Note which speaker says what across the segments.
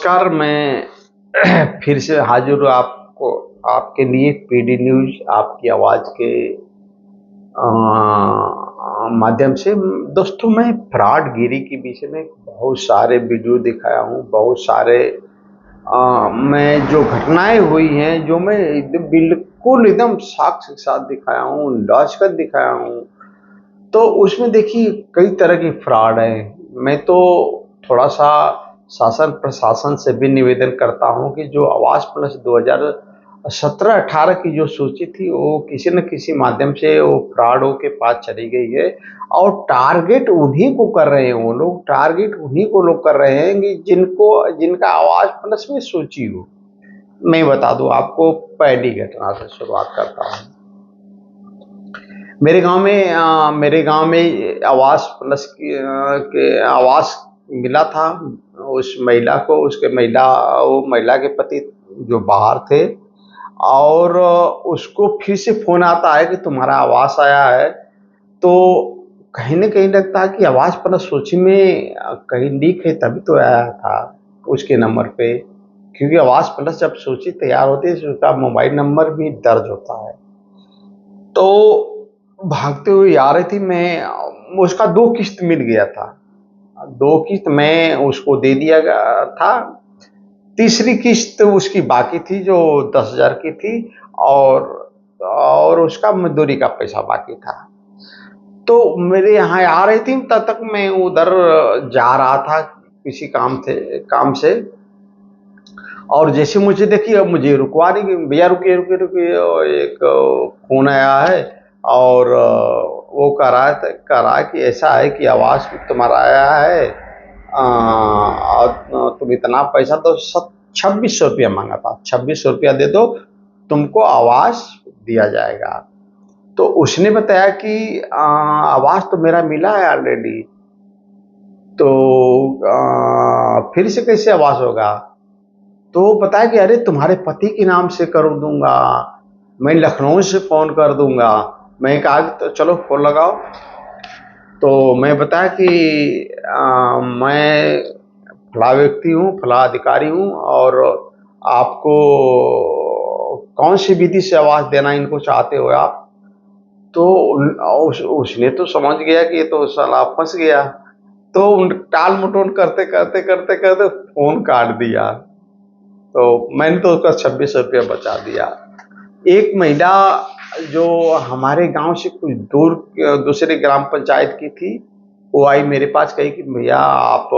Speaker 1: नमस्कार। मैं फिर से हाजिर हूँ आपके लिए पीडी न्यूज़ आपकी आवाज़ के माध्यम से। दोस्तों, मैं फ्रॉडगिरी के विषय में बहुत सारे वीडियो दिखाया हूँ, बहुत सारे मैं जो घटनाएँ हुई हैं, जो मैं एकदम बिल्कुल एकदम साक्ष्य के साथ दिखाया हूँ, डच कर दिखाया हूँ। तो उसमें देखिए कई तरह की फ्रॉड है। मैं तो थोड़ा-सा शासन प्रशासन से भी निवेदन करता हूँ कि जो आवास प्लस 2017-18 की जो सूची थी, वो किसी न किसी माध्यम से वो फ्रॉडों के पास चली गई है और टारगेट उन्हीं को कर रहे हैं वो लोग, टारगेट उन्हीं को लोग कर रहे हैं कि जिनका आवास प्लस में सूची हो। मैं बता दूँ आपको, पहली घटना से शुरुआत करता हूँ। मेरे गांव में आवास प्लस के आवास मिला था उस महिला को। वो महिला के पति जो बाहर थे, और उसको फिर से फोन आता है कि तुम्हारा आवास आया है। तो कहीं न कहीं लगता है कि आवास प्लस सूची में कहीं लीक है, तभी तो आया था उसके नंबर पे। क्योंकि आवास प्लस जब सूची तैयार होती है तो उसका मोबाइल नंबर भी दर्ज होता है। तो भागते हुए आ रही थी मैं, उसका 2 किस्त मिल गया था। 2 किस्त मैं उसको दे दिया गया था। तीसरी किस्त उसकी बाकी थी जो 10,000 की थी, और उसका मज़दूरी का पैसा बाकी था। तो मेरे यहाँ आ रही थी, तब तक मैं उधर जा रहा था किसी काम से। और जैसे मुझे देखी, अब मुझे रुकवा रही कि भैया रुकिए, रुकिए, रुकिए, एक फ़ोन आया है और वो कह रहा है कि ऐसा है कि आवास तुम्हारा आया है, और तुम इतना पैसा तो 2600 रुपया मांगा था, 2600 रुपया दे दो, तुमको आवास दिया जाएगा। तो उसने बताया कि आवास तो मेरा मिला है ऑलरेडी, तो फिर से कैसे आवास होगा? तो बताया कि अरे तुम्हारे पति के नाम से कर दूंगा, मैं लखनऊ से फ़ोन कर दूंगा। मैं कहा कि तो चलो फ़ोन लगाओ। तो मैं बताया कि मैं फला व्यक्ति हूँ, फला अधिकारी हूँ, और आपको कौन सी विधि से आवास देना इनको चाहते हो आप? तो उसने तो समझ गया कि ये तो साला फंस गया। तो टाल मटोल करते फ़ोन काट दिया। तो मैंने तो उसका 2600 रुपया बचा दिया। एक महिला जो हमारे गांव से कुछ दूर दूसरे ग्राम पंचायत की थी, वो आई मेरे पास, कही कि भैया आप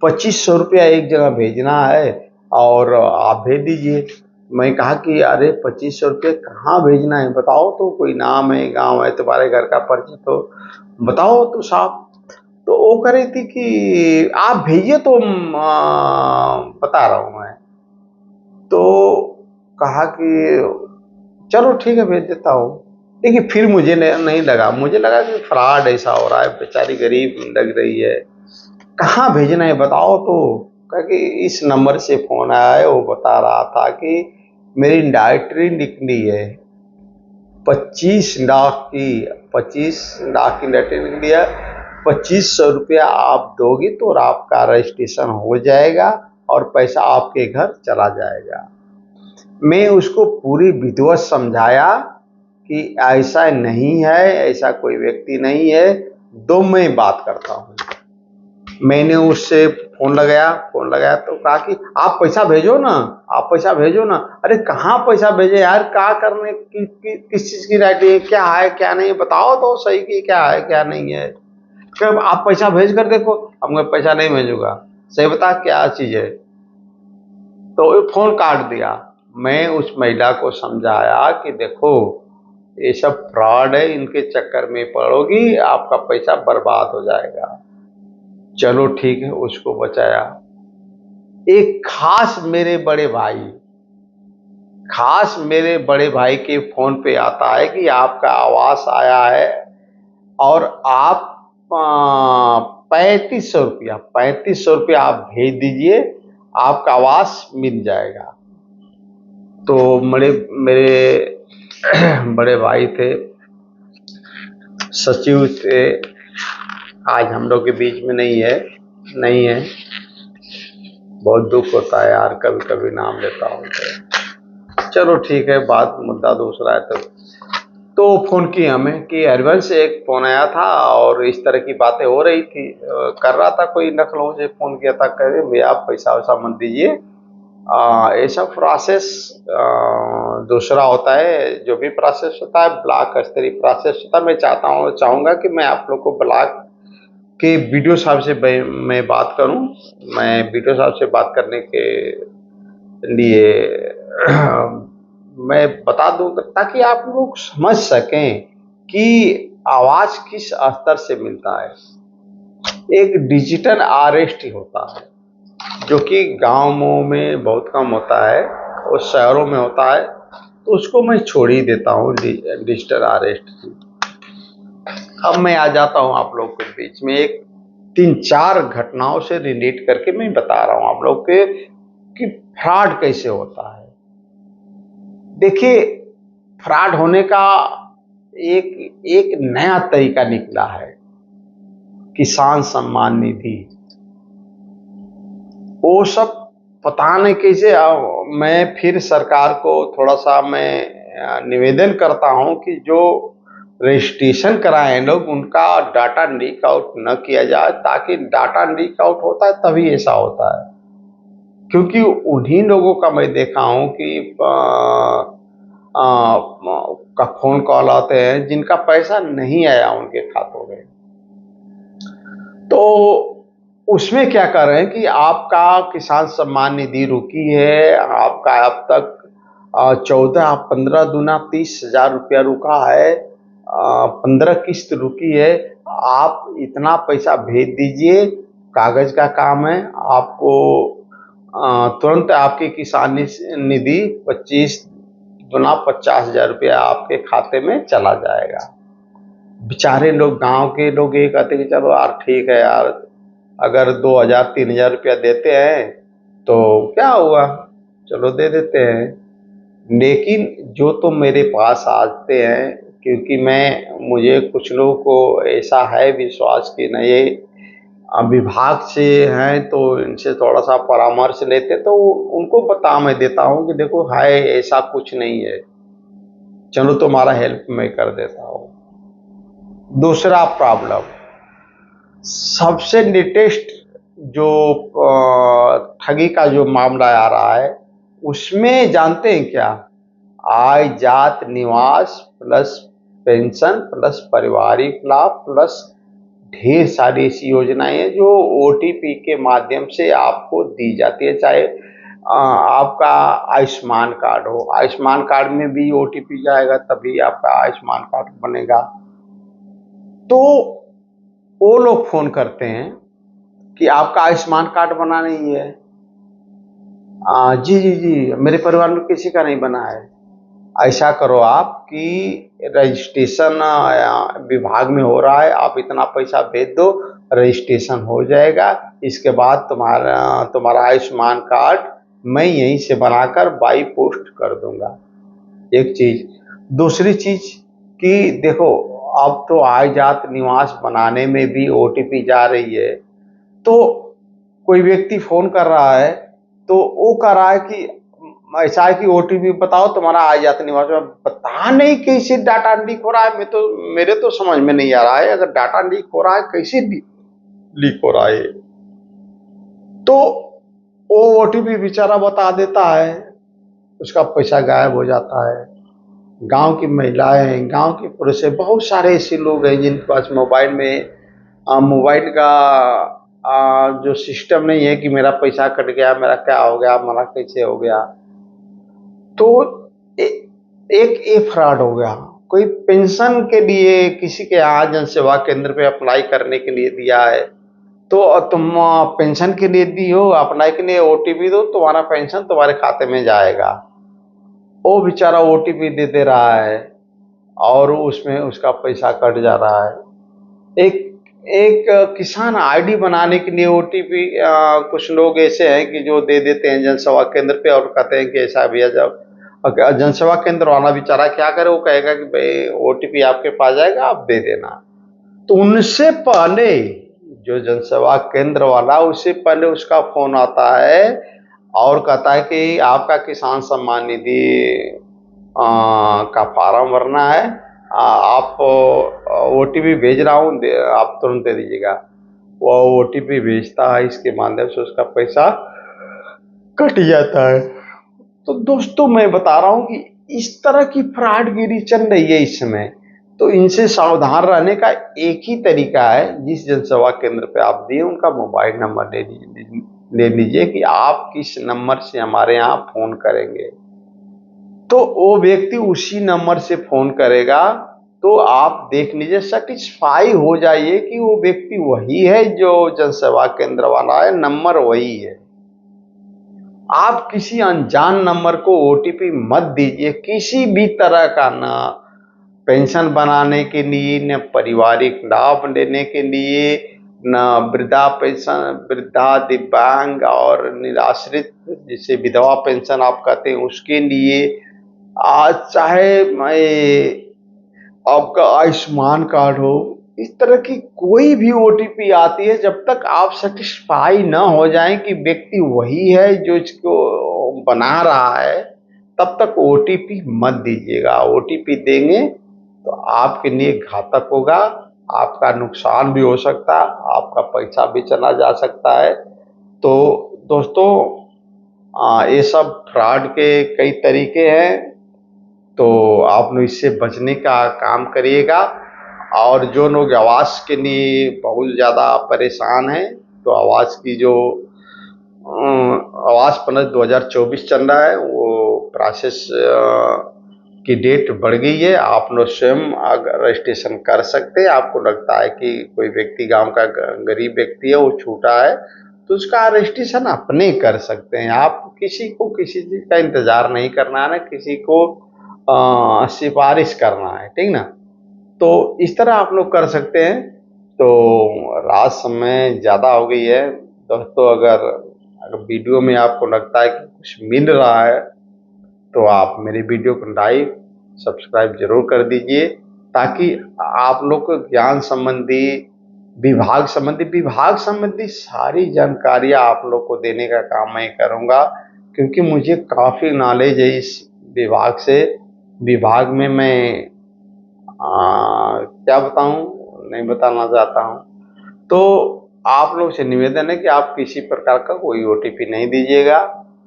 Speaker 1: 2500 रुपया एक जगह भेजना है और आप भेज दीजिए। मैं कहा कि अरे 2500 रुपये कहाँ भेजना है, बताओ तो, कोई नाम है, गांव है, तुम्हारे घर का परिचित तो बताओ तो साहब। तो वो कह रही थी कि आप भेजिए तो बता रहा हूँ मैं। तो कहा कि चलो ठीक है, भेज देता हूँ। लेकिन फिर मुझे नहीं लगा, मुझे लगा कि फ्रॉड ऐसा हो रहा है, बेचारी गरीब लग रही है, कहाँ भेजना है बताओ तो। कहा कि इस नंबर से फ़ोन आया है, वो बता रहा था कि मेरी लॉटरी निकली है 25 लाख की, 25 लाख की लॉटरी निकली है, 2500 रुपया आप दोगी तो आपका रजिस्ट्रेशन हो जाएगा और पैसा आपके घर चला जाएगा। मैं उसको पूरी विधिवत समझाया कि ऐसा नहीं है, ऐसा कोई व्यक्ति नहीं है, दो मैं बात करता हूँ। मैंने उससे फ़ोन लगाया तो कहा कि आप पैसा भेजो ना, आप पैसा भेजो ना। अरे कहाँ पैसा भेजे यार, क्या करने किस चीज़ की राइटिंग है, क्या है क्या नहीं, बताओ तो सही कि क्या है क्या नहीं है। कब आप पैसा भेज कर देखो। हम कहा पैसा नहीं भेजूंगा, सही बता क्या चीज़ है। तो फ़ोन काट दिया। मैं उस महिला को समझाया कि देखो ये सब फ्रॉड है, इनके चक्कर में पड़ोगी, आपका पैसा बर्बाद हो जाएगा। चलो ठीक है, उसको बचाया। एक खास मेरे बड़े भाई के फ़ोन पे आता है कि आपका आवास आया है और आप 3500 रुपया आप भेज दीजिए, आपका आवास मिल जाएगा। तो मेरे बड़े भाई थे, सचिव थे, आज हम लोग के बीच में नहीं है। बहुत दुख होता है यार, कभी कभी नाम लेता हूँ तो। चलो ठीक है, बात मुद्दा दूसरा है। तो फोन किया हमें कि एडवांस से एक फोन आया था और इस तरह की बातें हो रही थी। कर रहा था कोई लखनऊ से, फोन किया था, कह रहे भैया आप पैसा वैसा मत दीजिए, ऐसा प्रोसेस दूसरा होता है। जो भी प्रोसेस होता है ब्लॉक स्तरीय प्रोसेस होता है। मैं चाहूँगा कि मैं आप लोग को ब्लॉक के वीडियो साहब से मैं बात करूं। मैं वीडियो साहब से बात करने के लिए मैं बता दूं ताकि आप लोग समझ सकें कि आवाज किस स्तर से मिलता है। एक डिजिटल अरेस्ट होता है जो कि गांवों में बहुत कम होता है और शहरों में होता है, तो उसको मैं छोड़ ही देता हूँ डिजिटल अरेस्ट। अब मैं आ जाता हूँ आप लोग के बीच में एक 3-4 घटनाओं से रिलेट करके मैं बता रहा हूँ आप लोग के कि फ्रॉड कैसे होता है। देखिए, फ्रॉड होने का एक एक नया तरीका निकला है, किसान सम्मान निधि। वो सब पता नहीं कैसे। मैं फिर सरकार को थोड़ा सा मैं निवेदन करता हूं कि जो रजिस्ट्रेशन कराए हैं लोग उनका डाटा लीक आउट न किया जाए, ताकि डाटा लीक आउट होता है तभी ऐसा होता है। क्योंकि उन्हीं लोगों का मैं देखा हूं कि का फोन कॉल आते हैं जिनका पैसा नहीं आया उनके खातों में। तो उसमें क्या कर रहे हैं कि आपका किसान सम्मान निधि रुकी है, आपका अब तक 14-15 दूना 30,000 रुपया रुका है, 15 किस्त रुकी है। आप इतना पैसा भेज दीजिए, कागज का काम है। आपको तुरंत आपकी किसान निधि 25 दूना 50,000 रुपया आपके खाते में चला जाएगा। बेचारे लोग, गांव के लोग ये कहते कि चलो यार ठीक है यार, अगर 2,000-3,000 रुपया देते हैं तो क्या हुआ, चलो दे देते हैं। लेकिन जो तो मेरे पास आते हैं, क्योंकि मुझे कुछ लोगों को ऐसा है विश्वास कि नहीं ये विभाग से हैं तो इनसे थोड़ा सा परामर्श लेते, तो उनको मैं देता हूँ कि देखो है ऐसा कुछ नहीं है, चलो तुम्हारा हेल्प मैं कर देता हूँ। दूसरा प्रॉब्लम, सबसे लेटेस्ट जो ठगी का जो मामला आ रहा है उसमें जानते हैं क्या, आय जात निवास प्लस पेंशन प्लस पारिवारिक लाभ प्लस ढेर सारी ऐसी योजनाएं हैं जो ओटीपी के माध्यम से आपको दी जाती है। चाहे आपका आयुष्मान कार्ड हो, आयुष्मान कार्ड में भी ओटीपी जाएगा तभी आपका आयुष्मान कार्ड बनेगा। तो वो लोग फोन करते हैं कि आपका आयुष्मान कार्ड बना नहीं है। जी जी जी, मेरे परिवार में किसी का नहीं बना है। ऐसा करो आप कि रजिस्ट्रेशन विभाग में हो रहा है, आप इतना पैसा भेज दो, रजिस्ट्रेशन हो जाएगा। इसके बाद तुम्हारा आयुष्मान कार्ड मैं यहीं से बनाकर बाई पोस्ट कर दूंगा। एक चीज। दूसरी चीज कि देखो, अब तो आय जात निवास बनाने में भी ओटीपी जा रही है। तो कोई व्यक्ति फोन कर रहा है तो वो कह रहा है कि ऐसा है कि ओटीपी बताओ तुम्हारा आय जात निवास में, पता नहीं कैसे डाटा लीक हो रहा है। मेरे तो समझ में नहीं आ रहा है, अगर डाटा लीक हो रहा है कैसे लीक हो रहा है। तो वो ओटीपी बेचारा बता देता है, उसका पैसा गायब हो जाता है। गांव की महिलाएं, गांव के पुरुष, बहुत सारे ऐसे लोग हैं जिनके पास मोबाइल का जो सिस्टम नहीं है कि मेरा पैसा कट गया, मेरा क्या हो गया, मेरा कैसे हो गया। तो एक ये फ्रॉड हो गया। कोई पेंशन के लिए किसी के यहाँ जन सेवा केंद्र पे अप्लाई करने के लिए दिया है, तो तुम पेंशन के लिए दी हो, अप्लाई के लिए ओटीपी दो, तुम्हारा पेंशन तुम्हारे खाते में जाएगा। वो बेचारा ओटीपी दे दे रहा है और उसमें उसका पैसा कट जा रहा है। एक एक किसान आईडी बनाने के लिए ओटीपी, कुछ लोग ऐसे हैं कि जो दे देते हैं जनसेवा केंद्र पे और कहते हैं कि ऐसा भैया, जब जनसेवा केंद्र वाला बेचारा क्या करे, वो कहेगा कि भाई ओटीपी आपके पास जाएगा, आप दे देना। तो उनसे पहले जो जनसेवा केंद्र वाला, उससे पहले उसका फोन आता है और कहता है कि आपका किसान सम्मान निधि का फार्म भरना है, आप ओटीपी भेज रहा हूँ, आप तुरंत दे दीजिएगा। वो ओटीपी भेजता है, इसके माध्यम से उसका पैसा कट जाता है। तो दोस्तों मैं बता रहा हूँ कि इस तरह की फ्रॉडगिरी चल रही है इस समय। तो इनसे सावधान रहने का एक ही तरीका है, जिस जनसेवा केंद्र पे आप दिए उनका मोबाइल नंबर ले लीजिए कि आप किस नंबर से हमारे यहाँ फोन करेंगे। तो वो व्यक्ति उसी नंबर से फोन करेगा। तो आप देख लीजिए, सेटिस्फाई हो जाइए कि वो व्यक्ति वही है जो जनसेवा केंद्र वाला है, नंबर वही है। आप किसी अनजान नंबर को ओटीपी मत दीजिए किसी भी तरह का, ना पेंशन बनाने के लिए, न पारिवारिक लाभ लेने के लिए, न वृद्धा पेंशन, वृद्धा, दिव्यांग और निराश्रित जिसे विधवा पेंशन आप कहते हैं उसके लिए, आज चाहे मैं आपका आयुष्मान कार्ड हो, इस तरह की कोई भी ओटीपी आती है, जब तक आप सेटिस्फाई ना हो जाएं कि व्यक्ति वही है जो इसको बना रहा है, तब तक ओटीपी मत दीजिएगा। ओटीपी देंगे तो आपके लिए घातक होगा, आपका नुकसान भी हो सकता है, आपका पैसा भी चला जा सकता है। तो दोस्तों, ये सब फ्रॉड के कई तरीके हैं, तो आप लोग इससे बचने का काम करिएगा। और जो लोग आवास के लिए बहुत ज़्यादा परेशान हैं, तो आवास की जो आवास पन्ना 2024 चल रहा है, वो प्रोसेस की डेट बढ़ गई है। आप लोग स्वयं अगर रजिस्ट्रेशन कर सकते हैं, आपको लगता है कि कोई व्यक्ति गांव का गरीब व्यक्ति है, वो छूटा है, तो उसका रजिस्ट्रेशन अपने कर सकते हैं। आप किसी को किसी चीज़ का इंतज़ार नहीं करना है, ना किसी को सिफारिश करना है, ठीक ना। तो इस तरह आप लोग कर सकते हैं। तो रात समय ज़्यादा हो गई है दोस्तों, अगर वीडियो में आपको लगता है कि कुछ मिल रहा है, तो आप मेरे वीडियो को लाइक सब्सक्राइब जरूर कर दीजिए, ताकि आप लोग को ज्ञान संबंधी, विभाग संबंधी सारी जानकारियाँ आप लोग को देने का काम मैं करूँगा, क्योंकि मुझे काफ़ी नॉलेज है इस विभाग से। विभाग में मैं क्या बताऊँ, नहीं बताना चाहता हूँ। तो आप लोग से निवेदन है कि आप किसी प्रकार का कोई ओटीपी नहीं दीजिएगा।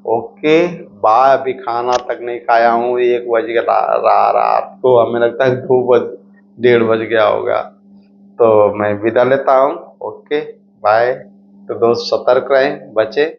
Speaker 1: Okay bye. अभी खाना तक नहीं खाया हूँ, 1 बज गया रहा रात को, हमें लगता है 1:30 बज गया होगा। तो मैं विदा लेता हूँ। Okay bye. तो दोस्त सतर्क रहें, बचे।